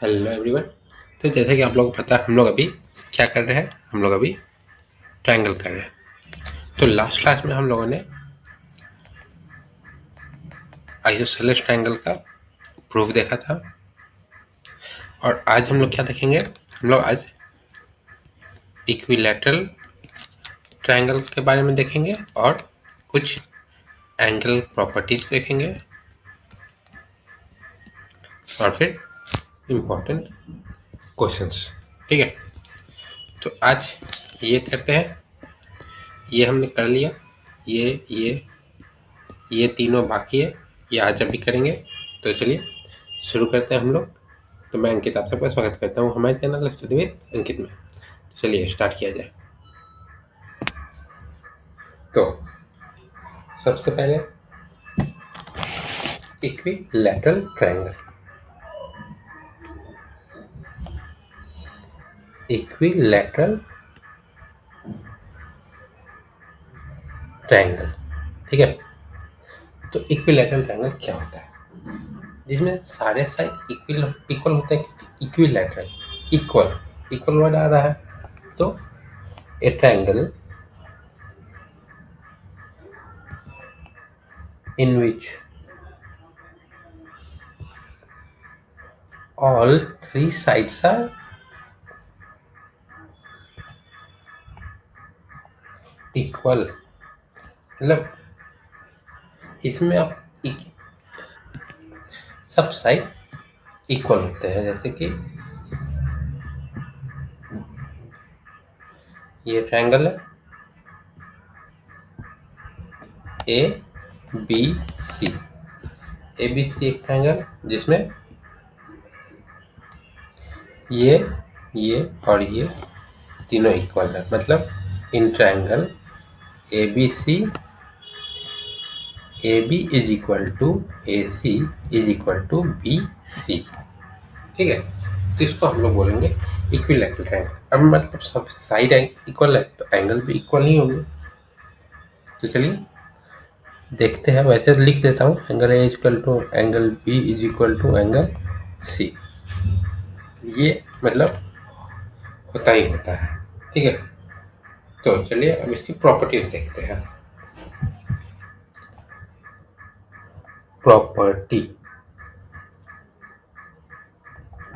Hello everyone. तो जैसे कि आप लोगों को पता है हम लोग अभी क्या कर रहे हैं, हम लोग अभी ट्रायंगल कर रहे हैं। तो लास्ट क्लास में हम लोगों ने आइसोसेलेस ट्रायंगल का प्रूफ देखा था और आज हम लोग क्या देखेंगे, हम लोग आज इक्विलैटरल ट्रायंगल के बारे में देखेंगे और कुछ एंगल प्रॉपर्टीज देखेंगे और फिर इम्पोर्टेंट क्वेश्चंस। ठीक है, तो आज ये करते हैं। ये हमने कर लिया, ये तीनों बाकी है, ये आज अभी करेंगे। तो चलिए शुरू करते हैं हम लोग। तो मैं अंकित आप सबका स्वागत करता हूँ हमारे चैनल स्टडी विद अंकित में। तो चलिए स्टार्ट किया जाए। तो सबसे पहले इक्विलैटरल ट्रायंगल। इक्विलैटरल ट्रायंगल, ठीक है। तो इक्विलैटरल ट्रायंगल क्या होता है? जिसमें सारे साइड इक्वल होते हैं, क्योंकि इक्विलैटरल इक्वल वर्ड आ रहा है। तो ए triangle in which all three sides are equal। मतलब इसमें आप सब साइड इक्वल होते हैं। जैसे कि ये ट्रायंगल है ए बी सी। एक ट्रायंगल जिसमें ये और ये तीनों इक्वल है। मतलब in triangle A B is equal to A C is equal to B C. ठीक है, तो इसको हम लोग बोलेंगे इक्विलैटरल ट्रायंगल। अब मतलब सब साइड इक्वल है तो एंगल भी इक्वल ही होंगे। तो चलिए देखते हैं। वैसे लिख देता हूँ, angle A equal to angle B is equal to angle C. ये मतलब होता ही होता है। ठीक है, तो चलिए अब इसकी प्रॉपर्टीज देखते हैं। प्रॉपर्टी,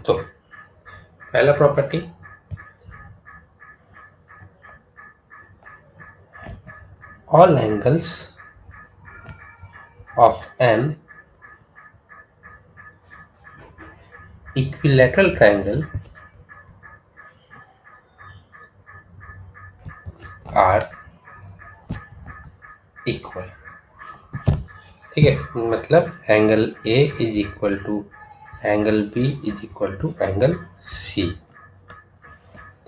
तो पहला property, all angles of an equilateral triangle are equal। ठीक है, मतलब angle A is equal to angle B is equal to angle C.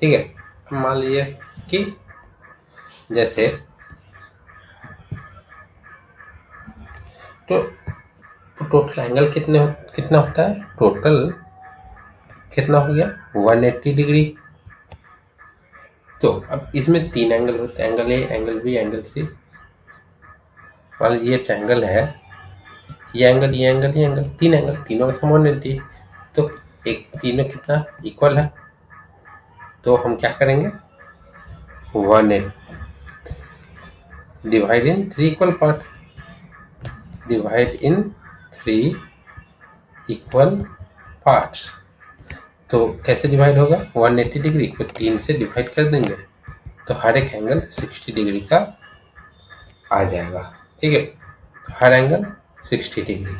ठीक है, मान लीजिए कि जैसे तो टोटल एंगल कितना होता है? टोटल कितना हो गया? 180 डिग्री। तो अब इसमें तीन एंगल होते हैं, angle A, angle B, angle C. मान लीजिए ये ट्रायंगल है, ये एंगल, तीन एंगल, तीनों का सम 180। तो एक तीनों कितना इक्वल है, तो हम क्या करेंगे? 180 divide in three equal part, divide in three equal parts. तो कैसे डिवाइड होगा? 180 डिग्री को 3 से डिवाइड कर देंगे तो हर एक एंगल 60 डिग्री का आ जाएगा। ठीक है, हर एंगल 60 डिग्री।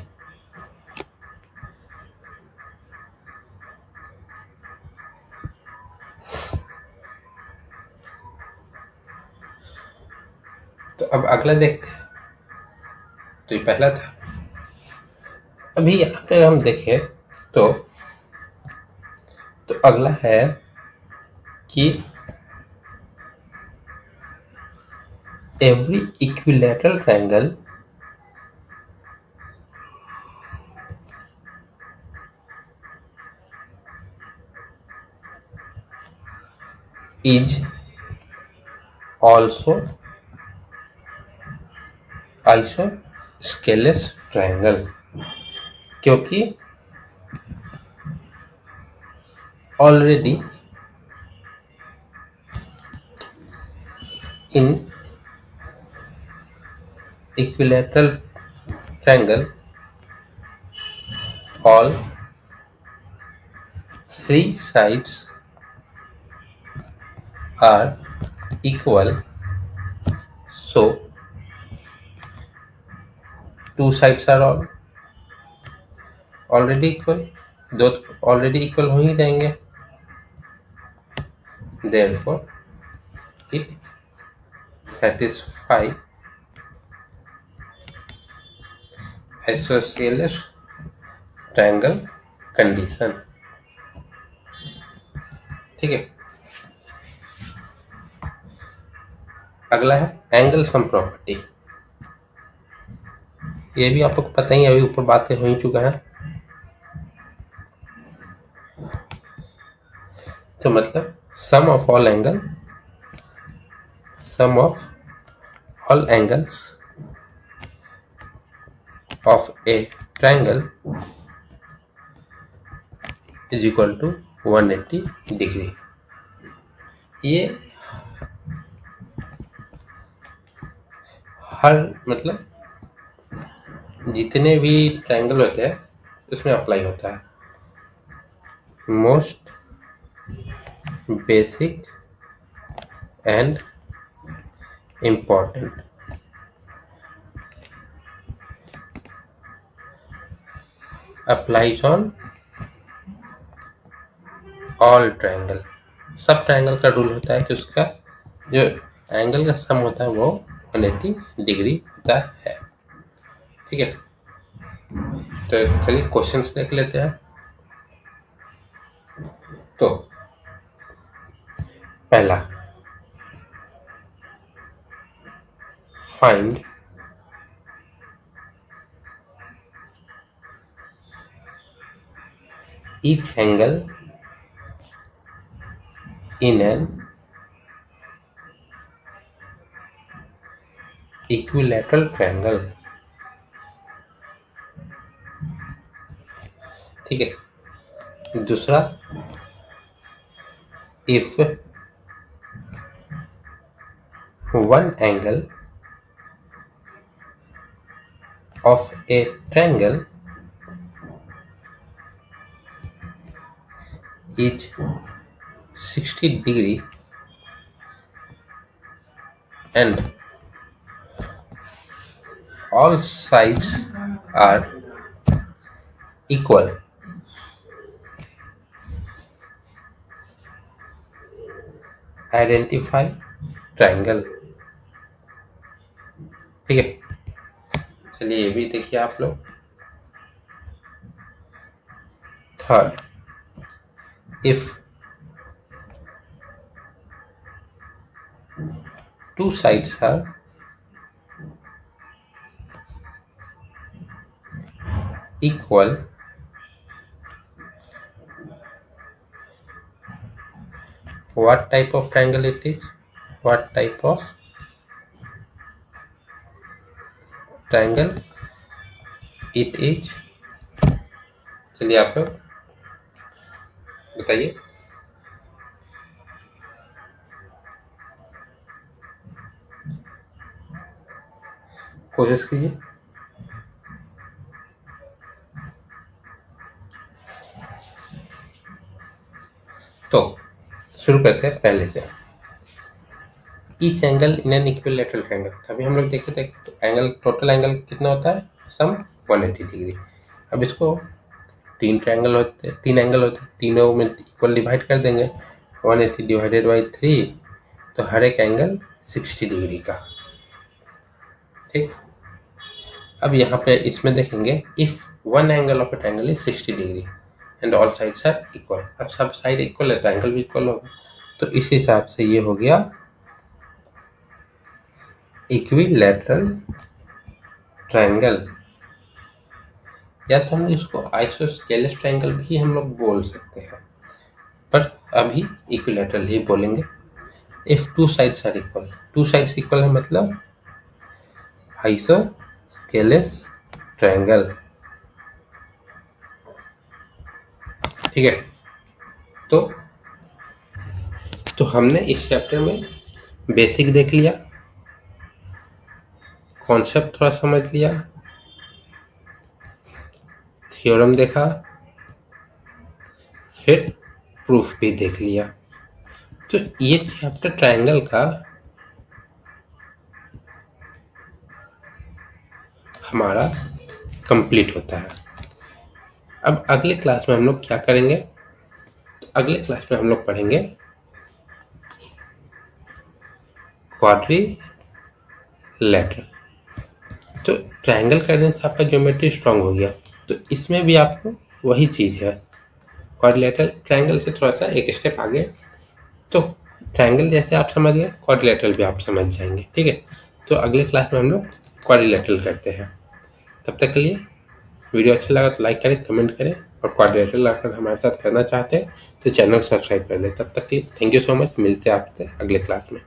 तो अब अगला देखते हैं। तो ये पहला था। अभी यहाँ पे हम देखें तो अगला है कि every equilateral triangle is also isosceles triangle। क्योंकि already in equilateral triangle, all three sides are equal, so two sides are all already equal, दो ऑलरेडी इक्वल हो ही जाएंगे, therefore it satisfy isosceles triangle condition। ठीक है, अगला है angle sum property. ये भी आपको पता ही है, अभी ऊपर बातें हो ही चुका है। तो मतलब sum of all angle, sum of all angles of a triangle is equal to 180 degree. ये हर मतलब जितने भी ट्रायंगल होते हैं उसमें अप्लाई होता है। Most basic and important applies on all triangle. सब ट्रायंगल का रूल होता है कि उसका जो एंगल का सम होता है वो 180 डिग्री होता है। ठीक है, तो चलिए क्वेश्चंस देख लेते हैं। तो पहला, find each angle in an equilateral triangle। ठीक है, दूसरा, if one angle of a triangle is 60 degree and all sides are equal, identify triangle। ठीक है, चलिए ये भी देखिए आप लोग। Third, if two sides are equal, what type of triangle it is? What type of triangle it is? चलिए आप लोग बताइए। कोशिश कीजिए। तो शुरू करते हैं पहले से। Each angle in an equilateral triangle, अभी हम लोग देखे थे एंगल, टोटल एंगल कितना होता है, सम 180 डिग्री। अब इसको तीन एंगल होते हैं, तीनों में इक्वल डिवाइड कर देंगे, 180 डिवाइडेड बाई 3, तो हर एक एंगल 60 डिग्री का। ठीक, अब यहाँ पे इसमें देखेंगे if one angle of a triangle is 60 degree and all sides are equal. अब सब साइड इक्वल है तो एंगल भी इक्वल होगा, तो इस हिसाब से ये हो गया इक्विलैटरल ट्रायंगल, या तो हम इसको आइसोस्केलेस ट्रायंगल भी हम लोग बोल सकते हैं, पर अभी इक्विलैटरल ही बोलेंगे। If two sides are equal, two sides equal है मतलब आइसोस्केलेस ट्रायंगल। ठीक है, तो हमने इस चैप्टर में बेसिक देख लिया, कॉन्सेप्ट थोड़ा समझ लिया, थ्योरम देखा, फिर प्रूफ भी देख लिया। तो ये चैप्टर ट्रायंगल का हमारा कंप्लीट होता है। अब अगले क्लास में हम लोग क्या करेंगे? तो अगले क्लास में हम लोग पढ़ेंगे क्वाड्रिलेटरल। तो ट्रायंगल करने से आपका ज्योमेट्री स्ट्रांग हो गया। तो इसमें भी आपको वही चीज़ है, क्वाड्रिलेटरल ट्रायंगल से थोड़ा सा एक स्टेप आगे। तो ट्रायंगल जैसे आप समझ गए, क्वाड्रिलेटरल भी आप समझ जाएंगे। ठीक है, तो अगले क्लास में हम लोग क्वाड्रिलेटरल करते हैं। तब तक के लिए वीडियो अच्छा लगा तो लाइक करें, कमेंट करें, और क्वाड्रिलेटरल अगर हमारे साथ करना चाहते हैं तो चैनल को सब्सक्राइब कर लें। तब तक के लिए थैंक यू सो मच। मिलते हैं आपसे अगले क्लास में।